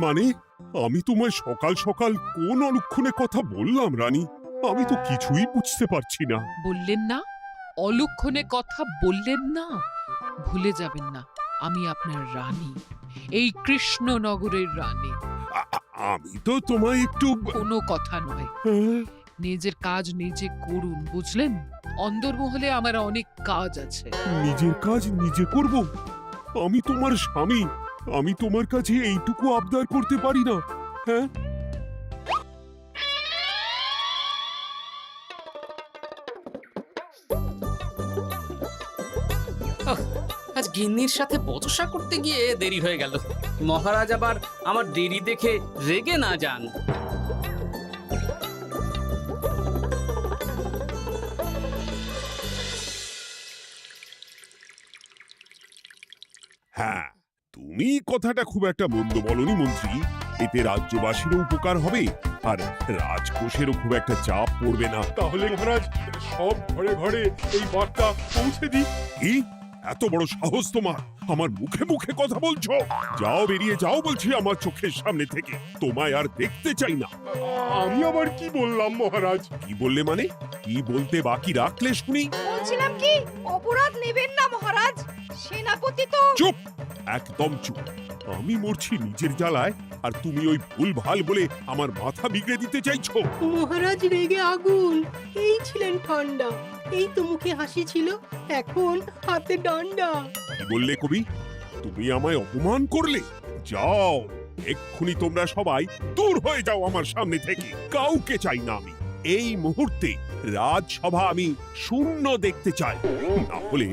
মানে আমি তোমায় সকাল সকাল কোন অলক্ষণে কথা বললাম রানী? আমি তো কিছুই বুঝতে পারছি না। বললেন না, অলক্ষণে কথা বললেন না। ভুলে যাবেন না, আমি আপনার রানী, এই কৃষ্ণনগরের রানী। আমি তো তোমায় একটু কোনো কথা নয়, হ্যাঁ? নিজের কাজ নিজে করুন, বুঝলেন? অন্দরমহলে আমার অনেক কাজ আছে। নিজের কাজ নিজে করব? আমি তোমার স্বামী, আমি তোমার কাছে এইটুকু আবদার করতে পারি না? হ্যাঁ, আজ গিন্নির সাথে বচসা করতে গিয়ে দেরি হয়ে গেল। মহারাজ আবার আমার দেরি দেখে রেগে না যান। হ্যাঁ, তুমি কথাটা খুব একটা মন্দ বলনি মন্ত্রী। এতে রাজ্যবাসীরও উপকার হবে আর রাজকোষেরও খুব একটা চাপ পড়বে না। তাহলে মহারাজ সব ঘরে ঘরে এই বার্তা পৌঁছে দিই। কি এত বড় সাহস তোমার? আমার মুখে মুখে কথা বলছো? যাও, বেরিয়ে যাও বলছি আমার চোখের সামনে থেকে। তোমায় আর দেখতে চাই না। আমি আবার কি বললাম মহারাজ? কি বললে মানে? কি বলতে বাকি রাখলে শুনি? বলছিলাম কি, অপরাধ নেবেন না মহারাজ, সেনাপতি তো। চুপ, একদম চুপ। আমি মরছি নিজের জ্বালায় আর তুমি ওই ভুল ভাল বলে আমার মাথা বিগড়ে দিতে চাইছো? মহারাজ রেগে আগুন, এই ছিলেন ঠান্ডা, এই তো মুখে হাসি ছিল, এখন হাতে ডান্ডা। কি বললে কবি? তুমি আমায় অপমান করলে? যাও, এক্ষুনি তোমরা সবাই দূর হয়ে যাও আমার সামনে থেকে। কাউকে চাই না আমি। এই মুহূর্তে রাজসভা আমি শূন্য দেখতে চাই, না হলে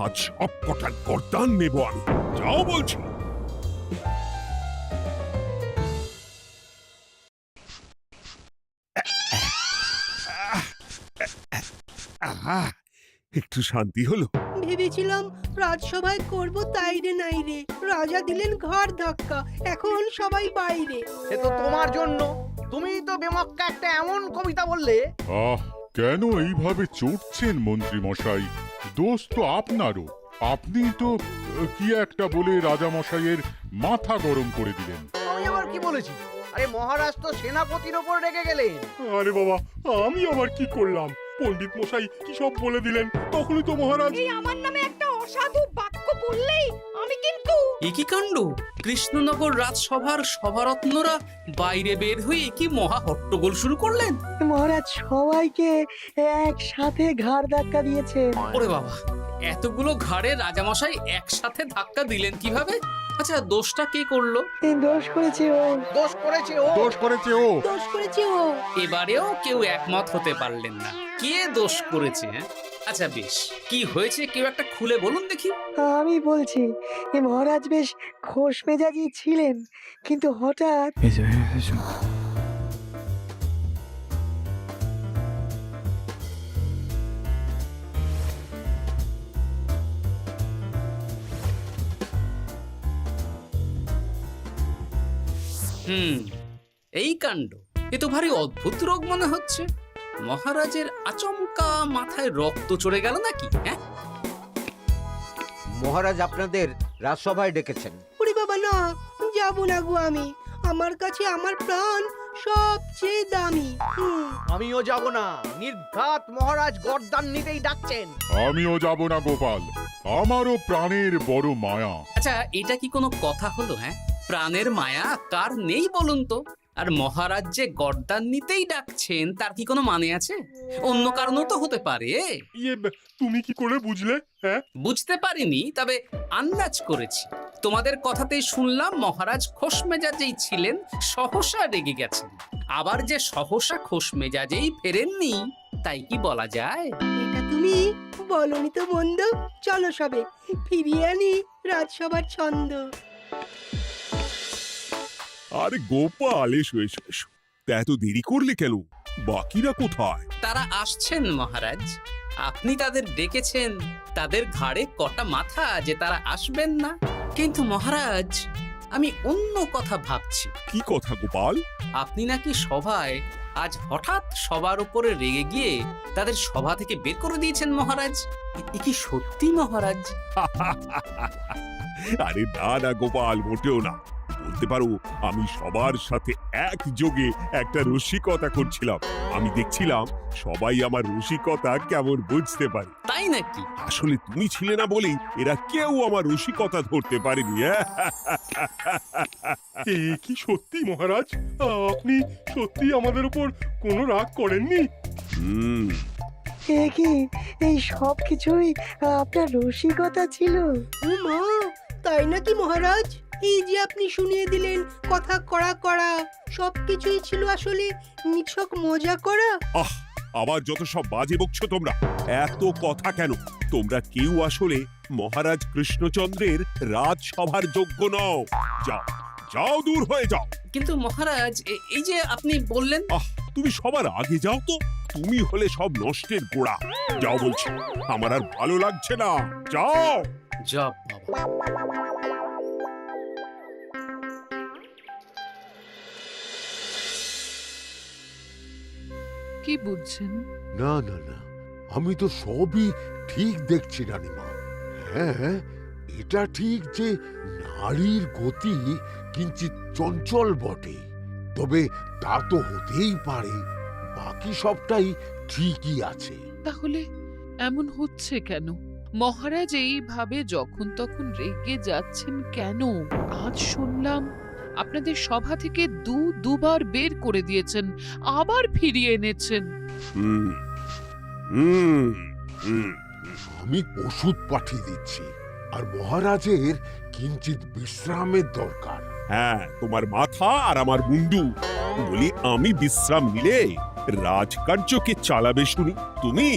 আজ সব কটার গর্দান নেব আমি। যাও বলছি। আহা, একটু শান্তি হলো। ভেবেছিলাম রাজসভায় করব তাই রে নাই রে, রাজা দিলেন ঘাড় ধাক্কা, এখন সবাই বাইরে। সে তো তোমার জন্য, তুমিই তো বেমক্কা একটা এমন কবিতা বললে। আহ, কেন এইভাবে চড়ছেন মন্ত্রী মশাই? দোষ তো আপনারও। আপনি তো কি একটা বলে রাজা মশাইয়ের মাথা গরম করে দিলেন। আমি আবার কি বলেছি? আরে মহারাজ তো সেনাপতির ওপর রেগে গেলেন। আরে বাবা, আমি আবার কি করলাম? পণ্ডিত মশাই কি সব বলে দিলেন, তখনই তো মহারাজ। এই আমার নামে একটা অসাধু বাক্য বললেই আমি কিন্তু। একই কাণ্ড! কৃষ্ণনগর রাজসভার সভারত্নরা বাইরে বের হয়ে কি মহা হট্টগোল শুরু করলেন। মহারাজ সবাইকে একসাথে ঘাড় ধাক্কা দিয়েছে। ওরে বাবা, এতগুলো ঘাড়ে রাজামশাই একসাথে ধাক্কা দিলেন কিভাবে? আচ্ছা, দোষটা কে করলো? দোষ করেছে ও, দোষ করেছে ও। দোষ করেছে ও। দোষ করেছে ও। এবারেও কেউ একমত হতে পারলেন না কে দোষ করেছে। আচ্ছা বেশ, কি হয়েছে কেউ একটা খুলে বলুন দেখি। আমি বলছি, মহারাজ বেশ খোশ মেজাজি ছিলেন, কিন্তু হঠাৎ এই কাণ্ড! এ তো ভারী অদ্ভুত রোগ মনে হচ্ছে। মহারাজের আচমকা মাথায় রক্ত চড়ে গেল নাকি? হ্যাঁ, মহারাজ আপনাদের রাজসভায় ডেকেছেন। ওরে বাবা না, যাব না গো আমি, আমার কাছে আমার প্রাণ সবচেয়ে দামি। আমিও যাব না, নির্ঘাত মহারাজ গর্দান নিতেই ডাকছেন। আমিও যাব না গোপাল, আমারও প্রাণের বড় মায়া। আচ্ছা, এটা কি কোনো কথা হলো? হ্যাঁ, প্রাণের মায়া কার নেই বলুন তো? আর মহারাজ যে গর্দান নিতেই ডাকছেন তার কি কোনো মানে আছে? অন্য কারণও তো হতে পারে। তুমি কি করে বুঝলে? হ্যাঁ, বুঝতে পারিনি, তবে আন্দাজ করেছি। তোমাদের কথাতেই শুনলাম মহারাজ খোশ মেজাজেই ছিলেন, সহসা রেগে গেছেন। আবার যে সহসা খোশ মেজাজেই ফেরেননি, তাই কি বলা যায়? এটা তুমি বলনি তো মন্দ। চলো সবে ফিরিয়ে আনি রাজসভার ছন্দ। আরে গোপাল, এসো এসো এসো। তা এত দেরি করলে কেন? বাকিরা কোথায়? তারা আসছেন মহারাজ। আপনি তাদের ডেকেছেন, তাদের ঘাড়ে কটা মাথা যে তারা আসবেন না। কিন্তু মহারাজ, আমি অন্য কথা ভাবছি। কি কথা গোপাল? আপনি নাকি সভায় আজ হঠাৎ সবার উপরে রেগে গিয়ে তাদের সভা থেকে বের করে দিয়েছেন মহারাজ। এ কি সত্যি মহারাজ? আরে না না গোপাল, মোটেও না। বলতে পারো আমি সবার সাথে একযোগে একটা রসিকতা করছিলাম। আমি দেখছিলাম সবাই আমার রসিকতা কেমন বুঝতে পারে। তাই নাকি? আসলে তুমি ছিলে না বলেই এরা কেউ আমার রসিকতা ধরতে পারেনি। এ কি সত্যি মহারাজ, আপনি সত্যি আমাদের উপর কোনো রাগ করেননি? হুম, এ কি, এই সব কিছুই আপনার রসিকতা ছিল? ও মা, তাই নাকি মহারাজ? এই যে আপনি শুনিয়ে দিলেন কথা কড়া কড়া, সবকিছুই ছিল আসলে নিছক মজা করা। আহ, আবার যত সব বাজে বকছো তোমরা। এত কথা কেন? তোমরা কেউ আসলে মহারাজ কৃষ্ণচন্দ্রের রাজসভার যোগ্য নও। যাও, যাও, দূর হয়ে যাও। কিন্তু মহারাজ, এই যে আপনি বললেন। আহ, তুমি সবার আগে যাও তো। তুমি হলে সব নষ্টের গোড়া। যাও বলছি, আমার আর ভালো লাগছে না। যাও। জব বাবা। কি বুঝছেন? না না না, আমি তো সবই ঠিক দেখছি রানীমা। হ্যাঁ, এটা ঠিক যে নারীর গতি কিঞ্চিত চঞ্চল বটে, তবে তা তো হতেই পারে। বাকি সবটাই ঠিকই আছে। তাহলে এমন হচ্ছে কেন? মহারাজ এইভাবে যখন তখন রেগে যাচ্ছেন কেন? আজ শুনলাম আপনাদের সভা থেকে দুবার বের করে দিয়েছেন, আবার ফিরিয়ে এনেছেন। হুম, হুম, হুম। আমি ওষুধ পাঠিয়ে দিচ্ছি, আর মহারাজের কিঞ্চিত বিশ্রামের দরকার। হ্যাঁ, তোমার মাথা আর আমার মুন্ডু। বলি, আমি বিশ্রাম নিলে রাজকার্যকে চালাবে শুনি তুমি,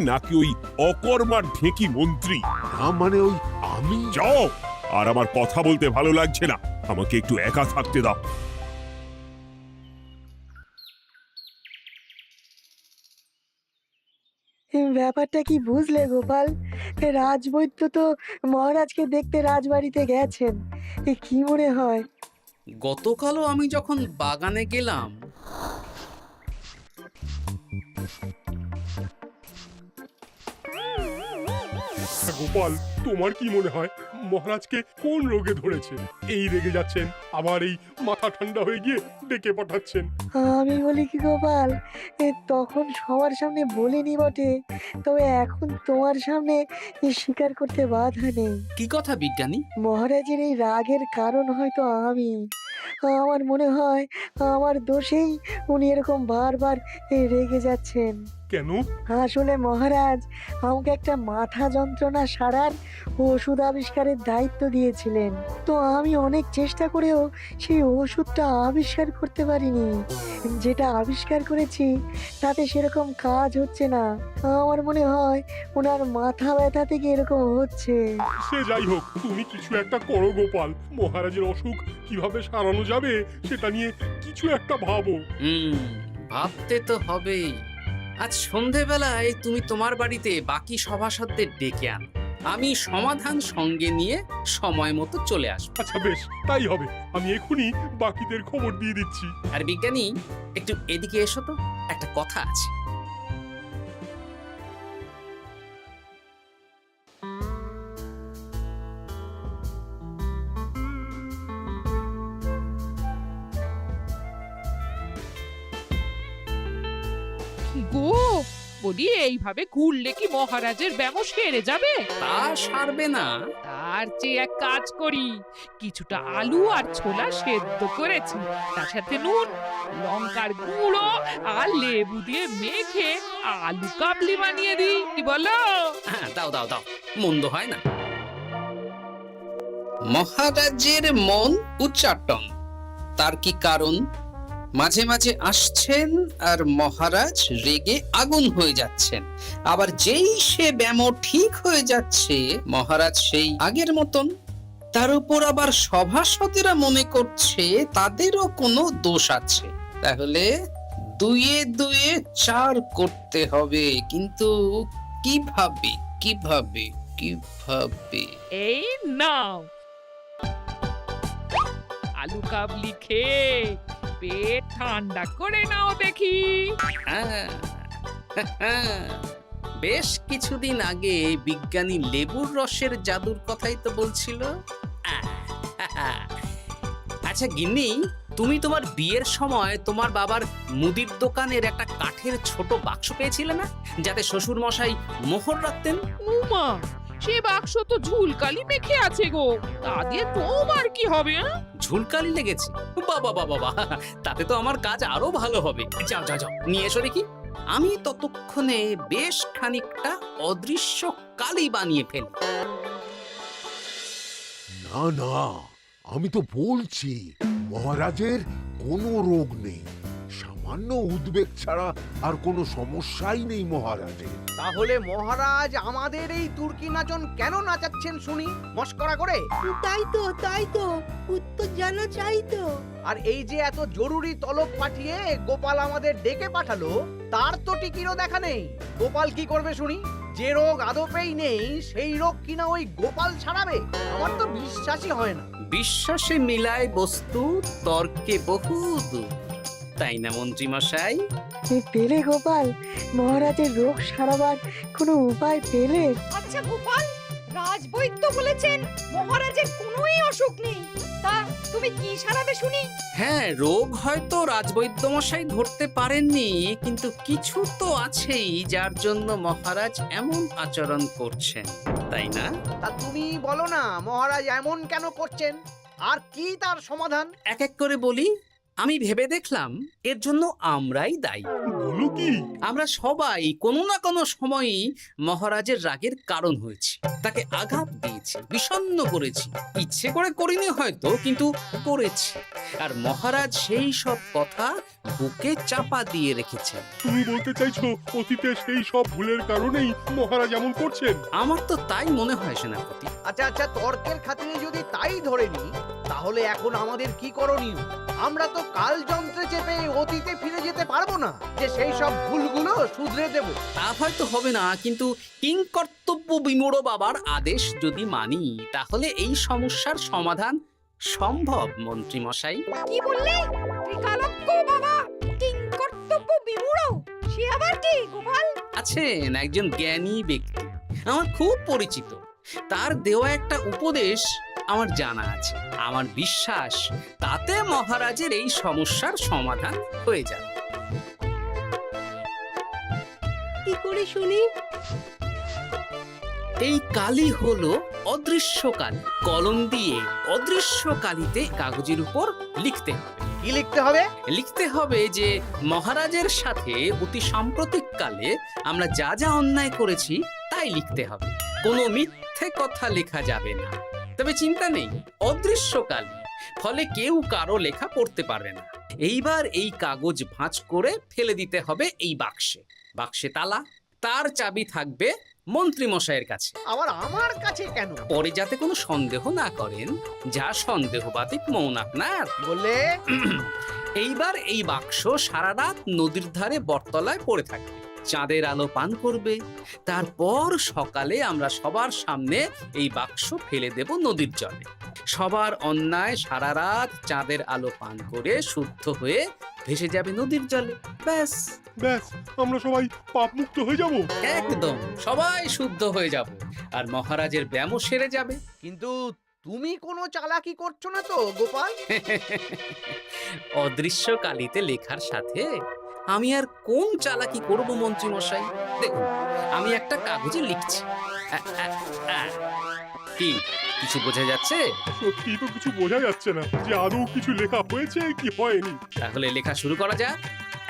নাকি ওই অকর্মার ঢেকি মন্ত্রী? না মানে ওই আমি। যাও, আর আমার কথা বলতে ভালো লাগছে না। আমাকে একটু একা থাকতে দাও। ব্যাপারটা কি বুঝলে গোপাল? রাজবৈদ্য তো মহারাজকে দেখতে রাজবাড়িতে গেছেন। কি মনে হয়? গতকালও আমি যখন বাগানে গেলাম, গোপাল, তোমার কি মনে হয় মহারাজকে কোন রোগে ধরেছে? এই রেগে যাচ্ছেন, আবার এই মাথা ঠান্ডা হয়ে গিয়ে ডেকে পাঠাচ্ছেন। আমি বলি কি গোপাল, তখন সবার সামনে বলিনি বটে, তবে এখন তোমার সামনে স্বীকার করতে বাধা নেই। কি কথা বিজ্ঞানী? মহারাজের এই রাগের কারণ হয়তো আমি। আমার মনে হয় আমার দোষেই উনি এরকম বারবার রেগে যাচ্ছেন। কেন? আসলে মহারাজ আমাকে একটা মাথা যন্ত্রণা সারার ওষুধ আবিষ্কারের দায়িত্ব দিয়েছিলেন, তো আমি অনেক চেষ্টা করেও সেই ওষুধটা আবিষ্কার করতে পারিনি। যেটা আবিষ্কার করেছি তাতে সেরকম কাজ হচ্ছে না। আমার মনে হয় ওনার মাথা ব্যথা থেকে এরকম হচ্ছে। সে যাই হোক, তুমি কিছু একটা করো গোপাল। মহারাজের অসুখ কিভাবে সারানো যাবে সেটা নিয়ে কিছু একটা ভাবো। ভাবতে তো হবেই। আজ সন্ধেবেলায় তুমি তোমার বাড়িতে বাকি সভাসদদের ডেকে আনো, আমি সমাধান সঙ্গে নিয়ে সময় মতো চলে আসবো। আচ্ছা বেশ, তাই হবে। আমি এখনই বাকিদের খবর দিয়ে দিচ্ছি। আর বিজ্ঞানী, একটু এদিকে এসো তো, একটা কথা আছে। কি গো, বলি এইভাবে ঘুরলে কি মহারাজের ব্যামো সেরে যাবে? তা সারবে না। তার চেয়ে এক কাজ করি, কিছুটা আলু আর ছোলা সেদ্ধ করেছি, তার সাথে নুন, লঙ্কার গুঁড়ো আর লেবু দিয়ে মেখে আলু কাবলি বানিয়ে দিই, কি বলো? হ্যাঁ, দাও দাও দাও, মন্দ হয় না। মহারাজের মন উচ্চাটন। তার কি কারণ? মাঝে মাঝে আসছেন আর মহারাজ রেগে আগুন হয়ে যাচ্ছেন, আবার যেই সে ব্যামো ঠিক হয়ে যাচ্ছে মহারাজ সেই আগের মতন। তার উপর আবার সভাসদেরা মনে করছে তাদেরও কোনো দোষ আছে। তাহলে দুয়ে দুয়ে চার করতে হবে, কিন্তু কিভাবে কিভাবে কিভাবে? এই নাও আলু কাবলি খেয়ে পেট ঠান্ডা করে নাও দেখি। হ্যাঁ, বেশ কিছুদিন আগে বিজ্ঞানী লেবুর রসের জাদুর কথাই তো বলছিল। আচ্ছা গিন্নি, তুমি তোমার বিয়ের সময় তোমার বাবার মুদির দোকানের একটা কাঠের ছোট বাক্স পেয়েছিলে না, যাতে শ্বশুর মশাই মোহর রাখতেন? উমা, সে বাক্স তো ঝুলকালি মেখে আছে গো, তা দিয়ে তোমার কি হবে? ঝুলকালি লেগেছে? বাবা বাবা বাবা, তাতে তো আমার কাজ আরো ভালো হবে। যাও যাও যাও, নিয়ে এসো দেখি। আমি ততক্ষণে বেশ খানিকটা অদৃশ্য কালি বানিয়ে ফেলি। না না, আমি তো বলছি মহারাজের কোনো রোগ নেই, সামান্য উদ্বেগ ছাড়া আর কোনো সমস্যাই নেই মহারাজের। তাহলে মহারাজ আমাদের এই তুর্কি নাচন কেন নাচাচ্ছেন শুনি, মস্করা করে? তাই তো উত্তর জানা চাই তো। আর এই যে এত জরুরি তলব পাঠিয়ে গোপাল আমাদের ডেকে পাঠালো, তার তো টিকিরও দেখা নেই। গোপাল কি করবে শুনি? যে রোগ আদপেই নেই সেই রোগ কিনা ওই গোপাল ছাড়াবে? আমার তো বিশ্বাসই হয় না। বিশ্বাসে মিলায় বস্তু, তর্কে বহু দূর, তাই না মন্ত্রী মশাই? পেলে গোপাল, মহারাজের রোগ সারাবার কোনো উপায় পেলে? আচ্ছা গোপাল, রাজবৈদ্য বলেছেন মহারাজের কোনোই অসুখ নেই, তা তুমি কি সারাবে শুনি? হ্যাঁ, রোগ হয়তো রাজবৈদ্য মশাই ধরতে পারেননি, কিন্তু কিছু তো আছেই যার জন্য মহারাজ এমন আচরণ করছেন, তাই না? তা তুমি বলো না মহারাজ এমন কেন করছেন, আর কি তার সমাধান? এক এক করে বলি। আমি ভেবে দেখলাম এর জন্য আমরাই দায়ী। বলো কি? আমরা সবাই কোনো না কোনো সময়ই মহারাজের রাগের কারণ হয়েছি, তাকে আঘাত দিয়েছি, বিষণ্ণ করেছি। ইচ্ছে করে করিনি হয়তো, কিন্তু করেছি। আর মহারাজ সেই সব কথা বুকে চাপা দিয়ে রেখেছেন। তুমি বলতে চাইছো অতীতে সেই সব ভুলের কারণেই মহারাজ এমন করছেন? আমার তো তাই মনে হয় সেনাপতি। আচ্ছা তর্কের খাতিরে যদি তাই ধরে নি, তাহলে এখন আমাদের কি করণীয়? আমরা তো কাল যন্ত্রে চেপে অতীতে ফিরে যেতে পারবো না যে সেই সব ভুলগুলো শুধরে দেব। তা হয়তো হবে না, কিন্তু কিংকর্তব্য বিমূঢ় বাবার আদেশ যদি মানি, তাহলে এই সমস্যার সমাধান সম্ভব মন্ত্রী মশাই। কি বললে? ত্রিকালজ্ঞ বাবা কিংকর্তব্য বিমূঢ়, সে আবার কি গোপাল? আছেন একজন জ্ঞানী ব্যক্তি, আমার খুব পরিচিত। তার দেওয়া একটা উপদেশ আমার জানা আছে। আমার বিশ্বাস তাতে মহারাজের এই সমস্যার সমাধান হয়ে যাবে। কি করে শুনি? এই কালি হলো অদৃশ্য কালি। কলম দিয়ে অদৃশ্য কালিতে কাগজের উপর লিখতে হবে। কি লিখতে হবে? লিখতে হবে যে মহারাজের সাথে অতি সাম্প্রতিককালে আমরা যা যা অন্যায় করেছি তাই লিখতে হবে। কোনো মিথ্যে কথা লেখা যাবে না। তবে চিন্তা নেই, অদৃশ্য কালি, ফলে কেউ কারো লেখা পড়তে পারবে না। এইবার এই কাগজ ভাঁজ করে ফেলে দিতে হবে এই বাক্সে। বাক্সে তালা, তার চাবি থাকবে মন্ত্রী মশাইয়ের কাছে। আবার আমার কাছে কেন? পরে যাতে কোনো সন্দেহ না করেন, যা সন্দেহ বাতিক মৌন আপনার। বললে এইবার এই বাক্স সারা রাত নদীর ধারে বটতলায় পড়ে থাকবে, চাঁদের আলো পান করবে। তারপর সকালে আমরা সবার সামনে এই বাক্স ফেলে দেব নদীর জলে। সবার অন্যায় সারা রাত চাঁদের আলো পান করে শুদ্ধ হয়ে ভেসে যাবে নদীর জলে। ব্যাস ব্যাস, আমরা সবাই পাপ মুক্ত হয়ে যাব। একদম সবাই শুদ্ধ হয়ে যাব, আর মহারাজের ব্যামো সেরে যাবে। কিন্তু তুমি কোনো চালাকি করছো না তো গোপাল? অদৃশ্য কালিতে লেখার সাথে আমি আর কোন চালাকি করব মন্ত্রী মশাই? দেখুন, আমি একটা কাগজে লিখছি। কি কিছু বোঝা যাচ্ছে? সত্যি তো কিছু বোঝা যাচ্ছে না যে আদৌ কিছু লেখা হয়েছে কি হয়নি। তাহলে লেখা শুরু করা যাক।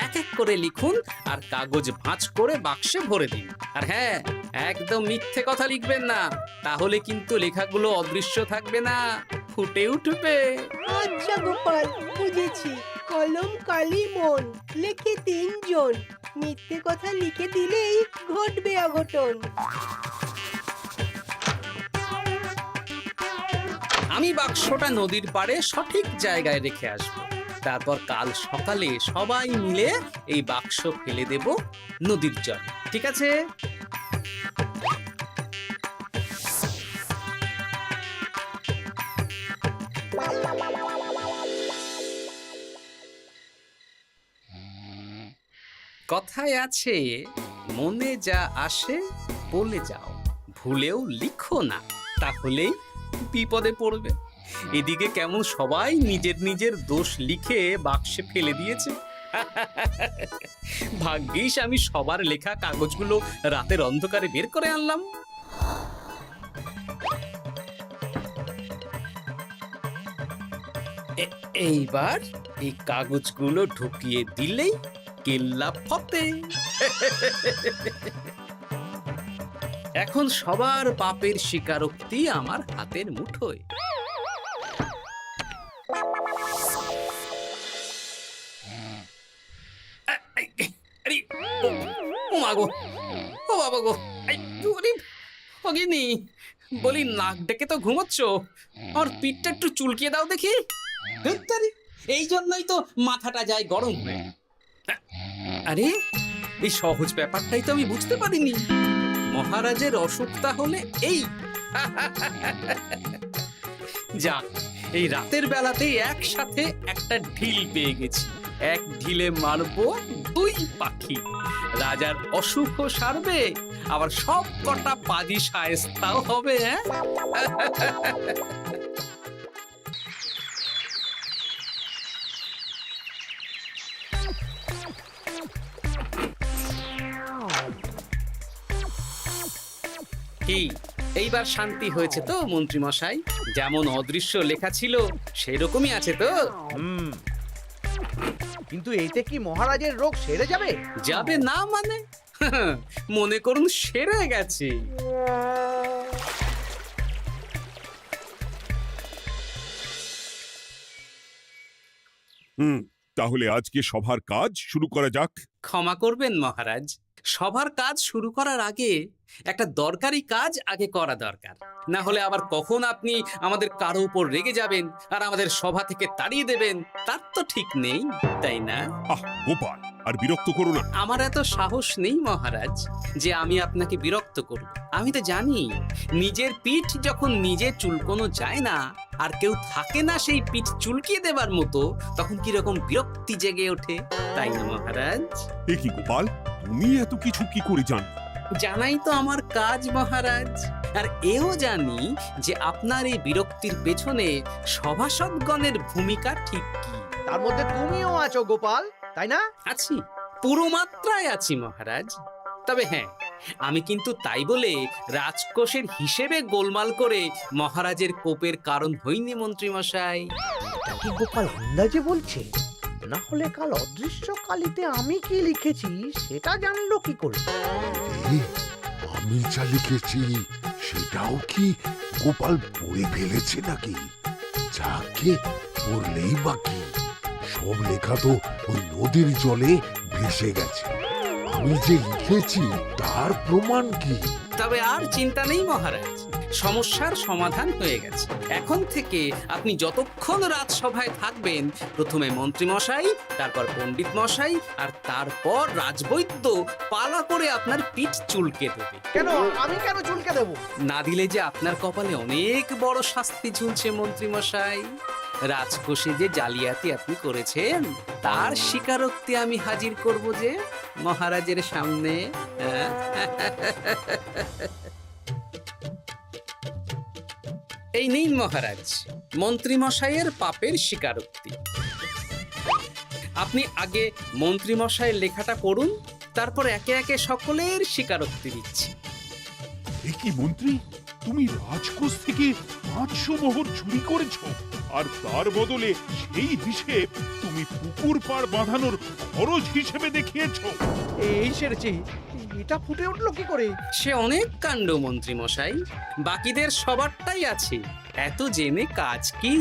এক এক করে লিখুন আর কাগজ ভাঁজ করে বাক্সে ভরে দিন। আর হ্যাঁ, একদম মিথ্যে কথা লিখবেন না, তাহলে কিন্তু লেখাগুলো অদৃশ্য থাকবে না, ফুটে উঠবে। আচ্ছা গোপাল, বুঝেছি। কলম কালি মন, লেখে 3 জন। মিথ্যে কথা লিখে দিলেই ঘটবে অঘটন। আমি বাক্সটা নদীর পাড়ে সঠিক জায়গায় রেখে আসব। তারপর কাল সকালে সবাই মিলে এই বাক্স ফেলে দেব নদীর জলে। ঠিক আছে? কথায় আছে, মনে যা আসে বলে যাও, ভুলেও লিখো না, তাহলেই বিপদে পড়বে। এদিকে কেমন সবাই নিজের নিজের দোষ লিখে বাক্সে ফেলে দিয়েছে। ভাগ্যিস আমি সবার লেখা কাগজগুলো রাতের অন্ধকারে বের করে আনলাম। এইবার এই কাগজগুলো ঢুকিয়ে দিলেই কেল্লা ফতে। এখন সবার পাপের স্বীকারোক্তি আমার হাতের মুঠোয়। ও মাগো, ও বাবা গো, বলি নাক ডেকে তো ঘুমোচ্ছ, আমার পিঠটা একটু চুলকিয়ে দাও দেখি। এই জন্যই তো মাথাটা যায় গরম হয়ে। আরে এই সহজ ব্যাপারটাই তো আমি বুঝতে পারিনি। মহারাজের অসুখ তাহলে এই। যাক, এই রাতের বেলাতেই একসাথে একটা ঢিল পেয়ে গেছি। এক ঢিলে মারবো দুই পাখি। রাজার অসুখও সারবে, আবার সব কটা পাজি শায়েস্তাও হবে। কি এইবার শান্তি হয়েছে তো মন্ত্রী মশাই? যেমন অদৃশ্য লেখা ছিল সেরকমই আছে তো? কিন্তু এতে কি মহারাজের রোগ সেরে যাবে? যাবে না মানে? মনে করুন সেরে গেছে। তাহলে আজকে সভার কাজ শুরু করা যাক। ক্ষমা করবেন মহারাজ, সবার কাজ শুরু করার আগে একটা দরকারি কাজ আগে করা দরকার। না হলে আবার কখন আপনি আমাদের কারো উপর রেগে যাবেন আর আমাদের সভা থেকে তাড়িয়ে দেবেন তার তো ঠিক নেই, তাই না? আহ গোপাল, আর বিরক্ত করো না। আমার এত সাহস নেই মহারাজ যে আমি আপনাকে বিরক্ত করব। আমি তো জানি নিজের পিঠ যখন নিজে চুলকোনো যায় না আর কেউ থাকে না সেই পিঠ চুলকিয়ে দেবার মতো, তখন কিরকম বিরক্তি জেগে ওঠে, তাই না মহারাজ? এ কি গোপাল, তুমি এত কিছু কি করে জানো? জানাই তো আমার কাজ মহারাজ। আর এও জানি যে আপনার এই বিরক্তির পেছনে সভাসদগণের ভূমিকা ঠিক কি। তার মধ্যে তুমিও আছো গোপাল, তাই না? আছি, পুরো মাত্রায় আছি মহারাজ। তবে হ্যাঁ, আমি কিন্তু তাই বলে রাজকোষের হিসেবে গোলমাল করে মহারাজের কোপের কারণ হইনি মন্ত্রী মশাই। এটা কি গোপাল আন্দাজে বলছে? না হলে কাল অদৃশ্য কালিতে আমি কি লিখেছি সেটা জানলো কি করে? আমি যা লিখেছি সেটাও কি গোপাল পড়ে ফেলেছে নাকি? যাকে পড়লেই বাকি, সব লেখা তো ওই নদীর জলে ভেসে গেছে। আমি যে লিখেছি তার প্রমাণ কি? তবে আর চিন্তা নেই মহারাজ, সমস্যার সমাধান হয়ে গেছে। এখন থেকে আপনি যতক্ষণ রাজসভায় থাকবেন, প্রথমে মন্ত্রী মশাই, তারপর পণ্ডিত মশাই, আর তারপর রাজবৈদ্য পালা করে আপনার পিঠ চুলকে দেবে। কেন আমি কেন চুলকে দেবো? না দিলে যে আপনার কপালে অনেক বড় শাস্তি ঝুলছে মন্ত্রী মশাই। রাজকোষে যে জালিয়াতি আপনি করেছেন তার স্বীকারোক্তি আমি হাজির করব যে মহারাজের সামনে। এই নিন মহারাজ মন্ত্রী মশাইয়ের পাপের স্বীকারোক্তি। আপনি আগে মন্ত্রী মশাইয়ের লেখাটা পড়ুন, তারপর একে একে সকলের স্বীকারোক্তি দিচ্ছি। এ কি মন্ত্রী, তুমি রাজকোষ থেকে 500 মোহর চুরি করেছো, আর তার বদলে সেই হিসেব তুমি পুকুর পাড় বাঁধানোর খরচ হিসেবে দেখিয়েছো। এই সেরেছি, এটা ফুটে উঠলো কি করে? সে অনেক কাণ্ড মন্ত্রী মশাই, বাকিদের সবারটাই আছে। এত জেনে কাজ কি?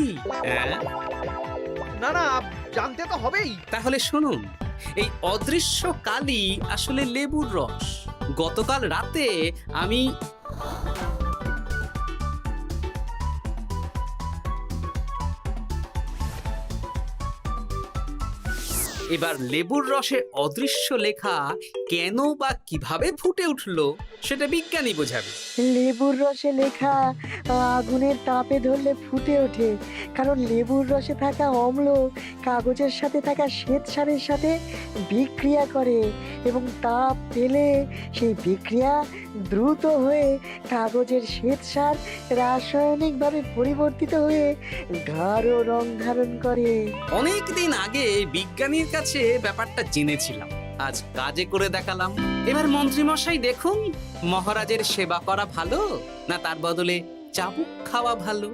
না না, জানতে তো হবেই। তাহলে শুনুন, এই অদৃশ্য কালি আসলে লেবুর রস। গতকাল রাতে আমি এবার লেবুর রসে অদৃশ্য লেখা কেন বা কিভাবে ফুটে উঠলো সেটা বিজ্ঞানী বোঝাবে। লেবুর রসে লেখা আগুনের তাপে ধরলে ফুটে ওঠে, কারণ লেবুর রসে থাকা অম্ল কাগজের সাথে থাকা শ্বেতসারের সাথে বিক্রিয়া করে এবং তাপ পেলে সেই বিক্রিয়া দ্রুত হয়ে কাগজের শ্বেতসার রাসায়নিকভাবে পরিবর্তিত হয়ে গাঢ় রং ধারণ করে। অনেক দিন আগে বিজ্ঞানীর কাছে ব্যাপারটা জেনেছিলাম, আজ কাজে করে দেখালাম। এবার মন্ত্রী মশাই দেখুন, মহারাজের সেবা করা ভালো না তার বদলে চাবুক খাওয়া ভালো?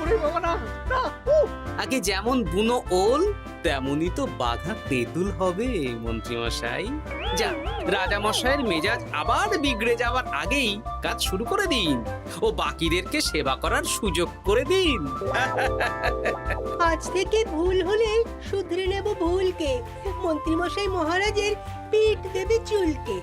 ওরে বাবা না, না, উফ! আগে যেমন বুনো ওল তেমনই তো বাঘা তেঁতুল হবে মন্ত্রী মশাই। যা, রাজা মশাইয়ের মেজাজ আবার বিগড়ে যাওয়ার আগেই কাজ শুরু করে দিন ও বাকিদেরকে সেবা করার সুযোগ করে দিন। আজ থেকে ভুল হলে শুধরে নেব ভুলকে। মন্ত্রীমশাই মহারাজের পিঠ দেবে চুলকে।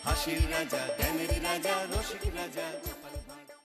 হাসির রাজা, জ্ঞানের রাজা, রসিক রাজা।